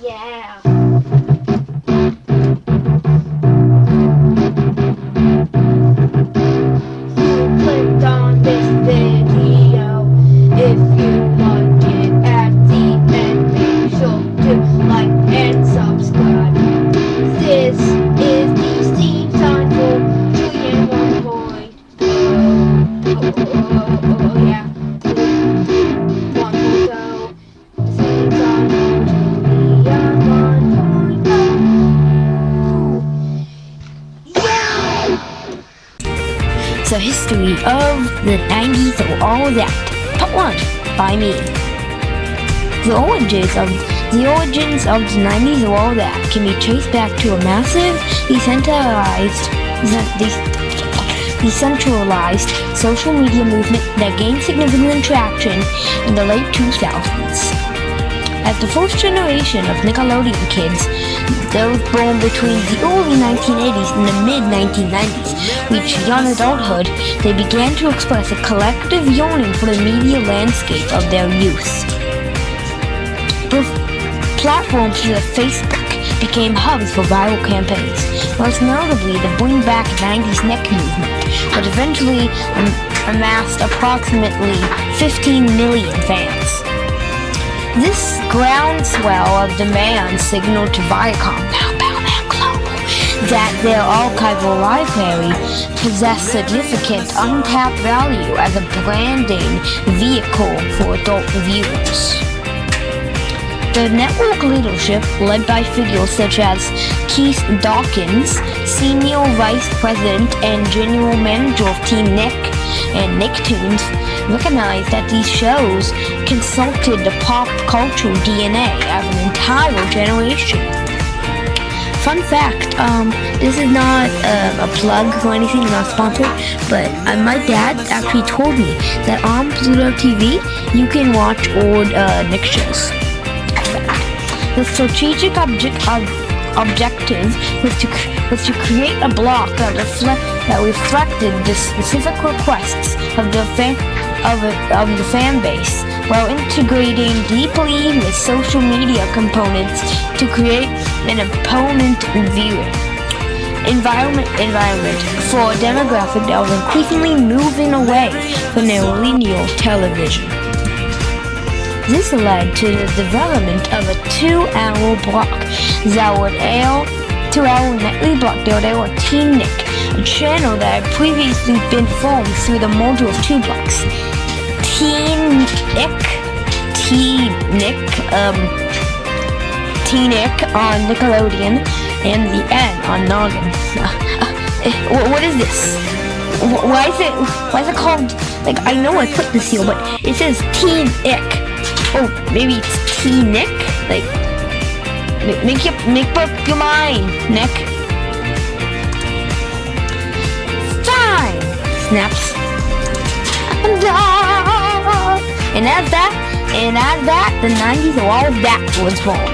Yeah. You clicked on this video. If you like it at the end, make sure to like and subscribe. This is the Steve Time for Julian 1.0. Oh, yeah. 1.0. Steve Time for Julian 1.0. Yeah! The history of the 90s or all that. Part 1 by me. The origins of the 90s or all that can be traced back to a massive, decentralized social media movement that gained significant traction in the late 2000s. As the first generation of Nickelodeon kids, those born between the early 1980s and the mid-1990s, reached young adulthood, they began to express a collective yearning for the media landscape of their youth. Platforms such as Facebook became hubs for viral campaigns, most notably the Bring Back 90s Nick movement, which eventually amassed approximately 15 million fans. This groundswell of demand signaled to Viacom that their archival library possessed significant untapped value as a branding vehicle for adult viewers. The network leadership, led by figures such as Keith Dawkins, Senior Vice President and General Manager of Team Nick and Nicktoons, recognized that these shows consulted the pop culture DNA of an entire generation. Fun fact, this is not a plug or anything, not sponsored, but my dad actually told me that on Pluto TV, you can watch old Nick shows. The strategic objective was to create a block that reflected the specific requests of the fan base, while integrating deeply with social media components to create an opponent viewing environment for a demographic that was increasingly moving away from their linear television. This led to the development of a 2-hour block that would air, 2-hour nightly block that would air on Teen Nick, a channel that had previously been formed through the merger of two blocks. Teen Nick on Nickelodeon and the N on Noggin. What is this? Why is it called, like, I know I put this here, but it says Teen Nick. Oh, maybe it's Teen Nick? Like, make up your mind, Nick. Fine! Snaps. And as that, the 90s or all of that was born.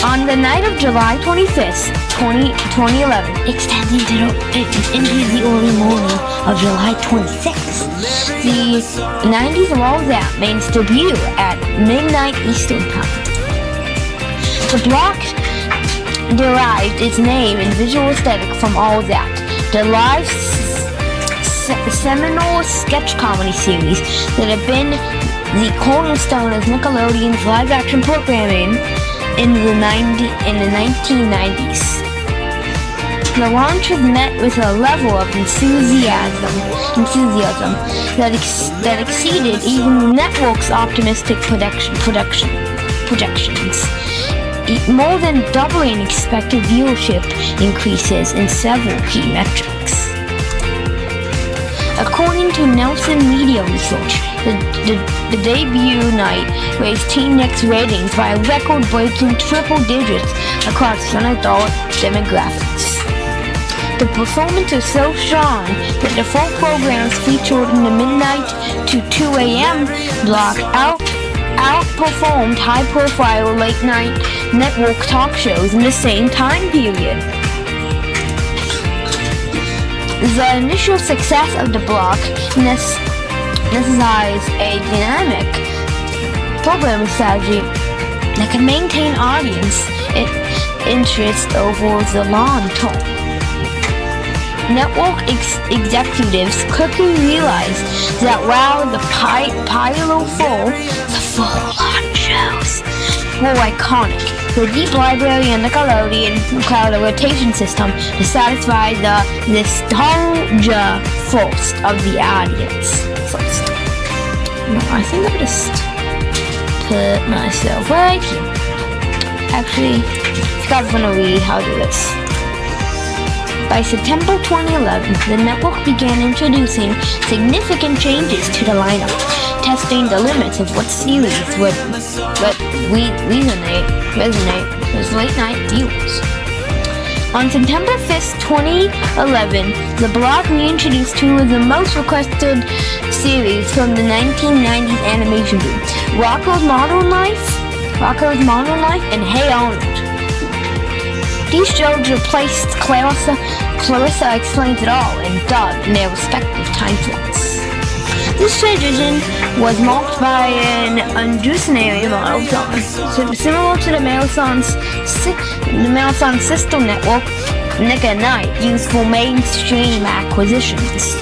On the night of July 25th, 2011, extending into the early morning of July 26th, the 90s of all that made its debut at midnight Eastern Time. The block derived its name and visual aesthetic from All That, the live seminal sketch comedy series that had been the cornerstone of Nickelodeon's live-action programming in the 1990s. The launch was met with a level of enthusiasm that exceeded even the network's optimistic projections, more than doubling expected viewership increases in several key metrics. According to Nelson Media Research, the debut night raised Teen Nick's ratings by a record-breaking triple digits across young adult demographics. The performance was so strong that the full programs featured in the midnight to 2 a.m. block outperformed high-profile late-night network talk shows in the same time period. The initial success of the block necessitates a dynamic programming strategy that can maintain audience interest over the long term. Network executives quickly realized that while the pilot full-on shows were iconic, the deep library and Nickelodeon cloud rotation system to satisfy the nostalgia first of the audience. No, I think I'll just put myself right here. Actually, if you guys want to read how to do this. By September 2011, the network began introducing significant changes to the lineup, testing the limits of what series would resonate with late-night viewers. On September 5th, 2011, the blog reintroduced two of the most requested series from the 1990s animation boom, Rocko's Modern Life, and Hey Arnold. These shows replaced Clarissa Explains It All and Doug in their respective time slots. This transition was marked by an unducenary amount of time, similar to the Marathon sister network Nick at Night used for mainstream acquisitions.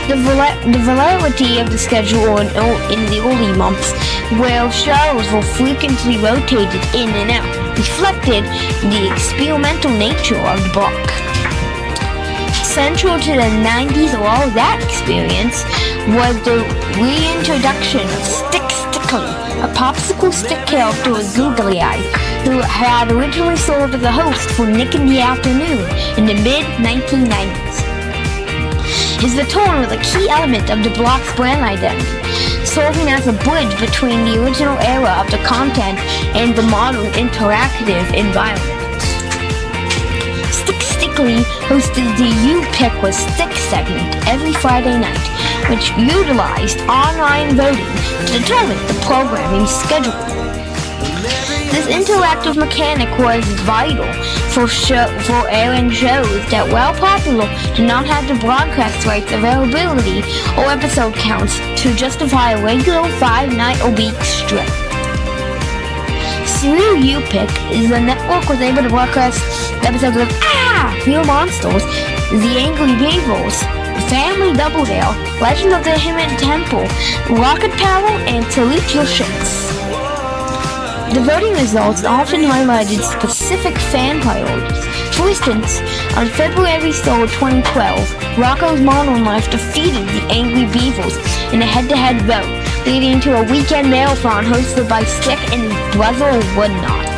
The variety of the schedule in the early months, where shows were frequently rotated in and out, reflected the experimental nature of the book. Central to the 90s of all that experience was the reintroduction of Stickly, a popsicle stick character with googly eyes, who had originally served as a host for Nick in the Afternoon in the mid-1990s. His return was a key element of the block's brand identity, serving as a bridge between the original era of the content and the modern interactive environment. Stickly hosted the You Pick with Stick segment every Friday night, which utilized online voting to determine the programming schedule. This interactive mechanic was vital for airing shows that, while popular, did not have the broadcast rights, availability, or episode counts to justify a regular 5-night-a-week strip. Through U-Pick, the network was able to broadcast episodes of Real Monsters, The Angry Beavers, Family Double Dare, Legend of the Hidden Temple, Rocket Power, and Salute Your Shits. The voting results often highlighted specific fan priorities. For instance, on February 3rd, 2012, Rocko's Modern Life defeated the Angry Beavers in a head-to-head vote, leading to a weekend marathon hosted by Stick and his brother Woodnot.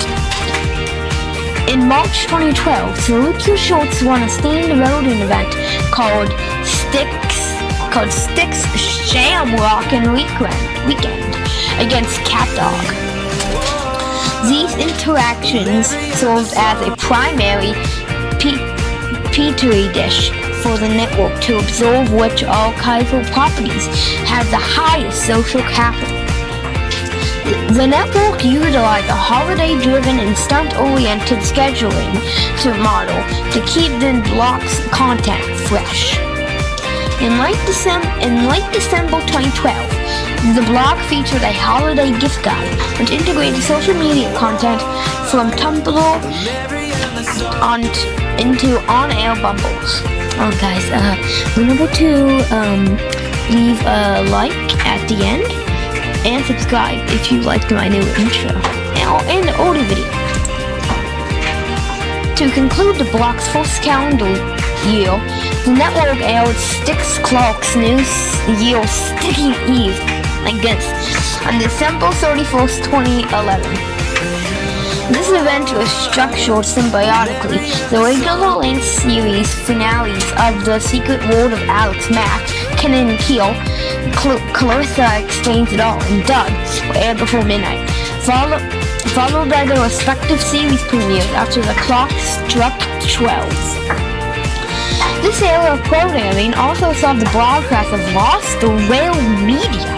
In March 2012, Salute Your Shorts won a themed voting event called Stick's Shamrock and Weekend against CatDog. These interactions served as a primary petri dish for the network to observe which archival properties have the highest social capital. The network utilized a holiday-driven and stunt-oriented scheduling model to keep the block's content fresh. In late December 2012, the blog featured a holiday gift guide, which integrated social media content from Tumblr into on-air bundles. Guys, remember to leave a like at the end and subscribe if you liked my new intro and the older video. To conclude the block's first calendar year, the network aired Styx Clark's new year Sticky Eve, like this, on December 31st, 2011. This event was structured symbiotically. The regular-length series finales of The Secret World of Alex Mack, Kenan and Kel, Clarissa Explains It All, and Doug were aired before midnight, followed by their respective series premieres after the clock struck 12. This era of programming also saw the broadcast of Lost the Rail Media.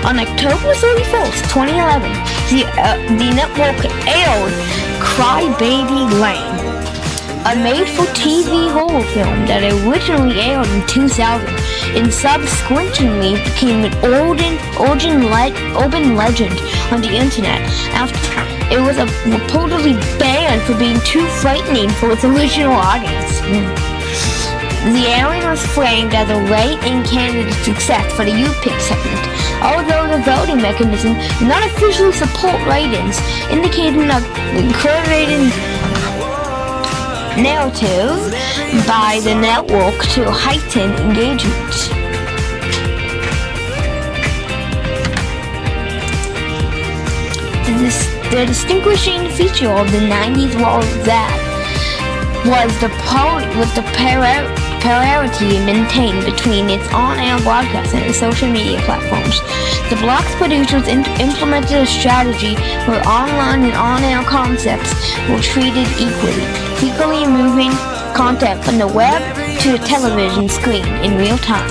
On October 31st, 2011, the network aired Cry Baby Lane, a made-for-TV horror film that originally aired in 2000 and subsequently became an urban legend on the internet after it was reportedly banned for being too frightening for its original audience. The airing was framed as a write-in candidate success for the YouPick segment, although the voting mechanism did not officially support write-ins, indicating a curated narrative by the network to heighten engagement. The distinguishing feature of the 90s was the parity maintained between its on-air broadcast and its social media platforms. The Block's producers implemented a strategy where online and on-air concepts were treated equally moving content from the web to the television screen in real time.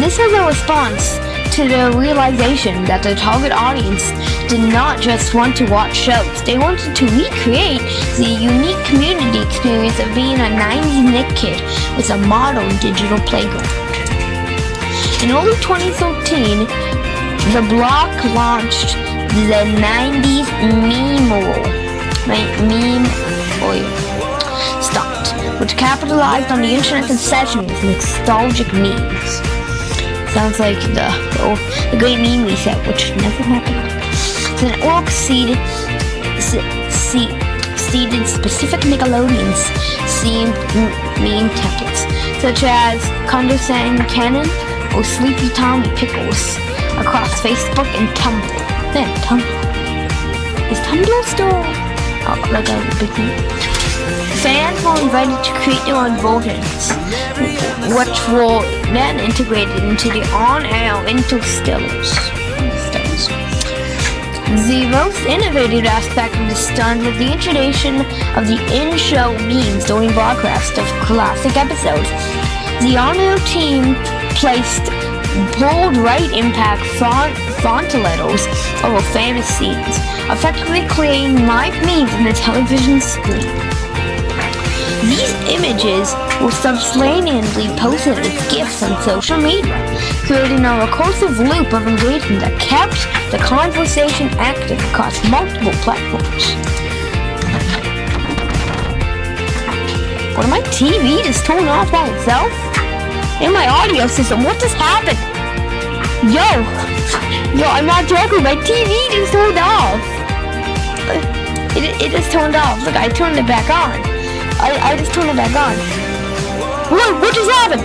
This was a response to the realization that the target audience did not just want to watch shows. They wanted to recreate the unique community experience of being a 90s Nick kid with a modern digital playground. In early 2013, the Block launched the 90s meme oil stunt, which capitalized on the internet's obsession with nostalgic memes. Sounds like the great meme reset, which never happened. The network seeded specific Nickelodeon's themed meme templates, such as Condescending Cannon or Sleepy Tommy Pickles, across Facebook and Tumblr. Man, Tumblr. Is Tumblr still like a big thing? Fans were invited to create their own versions, which were then integrated into the on-air Interstellars. The most innovative aspect of the stunt was the introduction of the in-show memes during broadcast of classic episodes. The on-air team placed bold right impact font letters over famous scenes, effectively creating live memes on the television screen. These images were subsequently posted as GIFs on social media, creating a recursive loop of engagement that kept the conversation active across multiple platforms. What, my TV just turned off by itself? In my audio system, what just happened? Yo, I'm not joking, my TV just turned off. It just turned off. Look, I turned it back on. I just turned it back on. What just happened?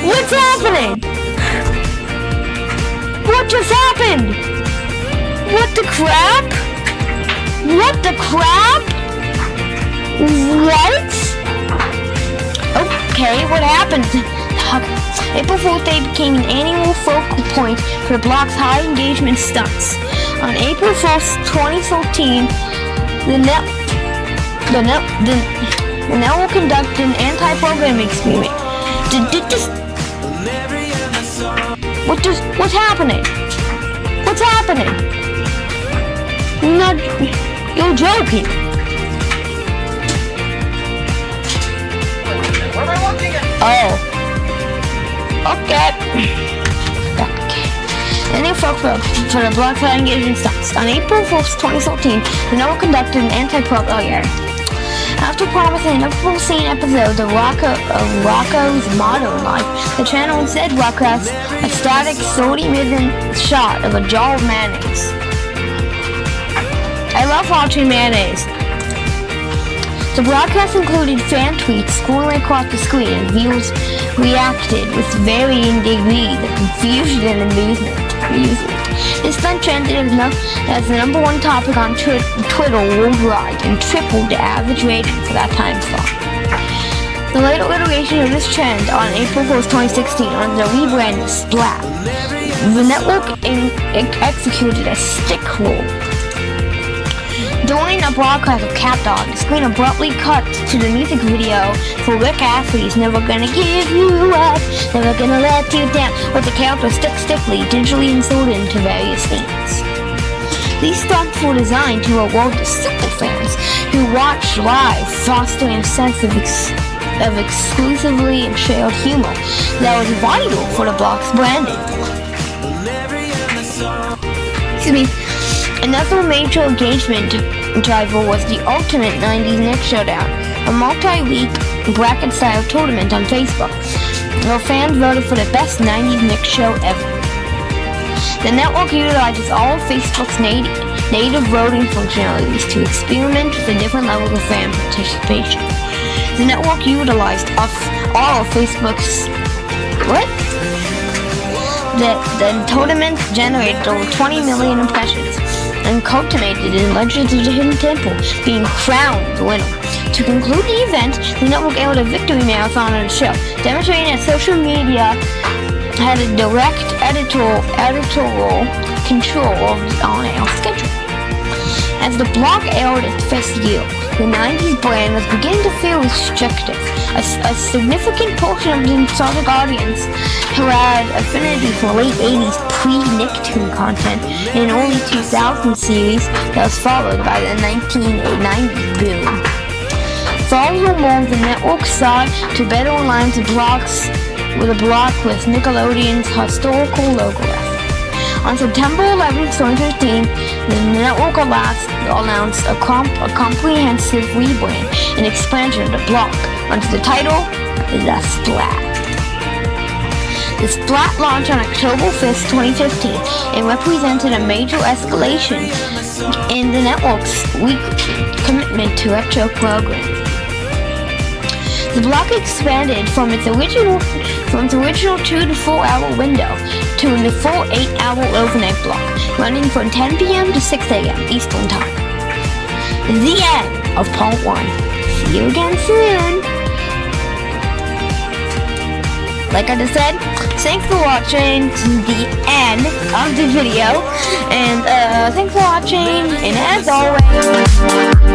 What's happening? What just happened? What the crap? What the crap? What? Okay, what happened? April Fool's Day became an annual focal point for the Block's high engagement stunts. On April 1st, 2013, the network conducted an anti-programming experiment. What's happening? What's happening? You're joking. What am I looking at? Oh. Okay. And they fought for the Block's high engagement stunts. On April 1st, 2013, the network conducted an anti-programming. After promising a full-scene episode of Rocko's Modern Life, the channel instead broadcast a static 30-minute shot of a jar of mayonnaise. I love watching mayonnaise. The broadcast included fan tweets scrolling across the screen as viewers reacted with varying degrees of confusion and amusement. This stunt trended as the number one topic on Twitter worldwide and tripled the average rating for that time slot. The later iteration of this trend on April 1st, 2016 under the rebrand Splat, the network executed a stick roll. During a broadcast of Cat Dog, the screen abruptly cut to the music video for Rick Astley's Never Gonna Give You Up, Never Gonna Let You Down, with the character Stick Stickly digitally inserted into various scenes. These stunts were designed to reward the superfans who watched live, fostering a sense of exclusively and shared humor that was vital for the Block's branding. Another major engagement driver was the Ultimate 90s Nick Showdown, a multi-week bracket-style tournament on Facebook, where fans voted for the best 90s Nick show ever. The network utilizes all of Facebook's native voting functionalities to experiment with the different levels of fan participation. The network utilized all of Facebook's The tournament generated over 20 million impressions and culminated in Legends of the Hidden Temple being crowned the winner. To conclude the event, the network aired a victory marathon on the show, demonstrating that social media had a direct editorial control of the on-air schedule. As the block aired its first year, the 90s brand was beginning to feel restrictive. A significant portion of the nostalgic audience who had affinity for late 80s pre-Nicktoon content in early 2000 series that was followed by the 1990s boom. Furthermore, the network sought to better align the block with Nickelodeon's historical logo. On September 11, 2015, the network announced a comprehensive rebrand and expansion of the block under the title The Splat. The Splat launched on October 5th, 2015, and represented a major escalation in the network's weekly commitment to retro programming. The block expanded from its original 2 to 4 hour window to the full 8 hour overnight block, running from 10 p.m. to 6 a.m. Eastern Time. The end of part 1. See you again soon. Like I just said, thanks for watching to the end of the video, and thanks for watching, and as always,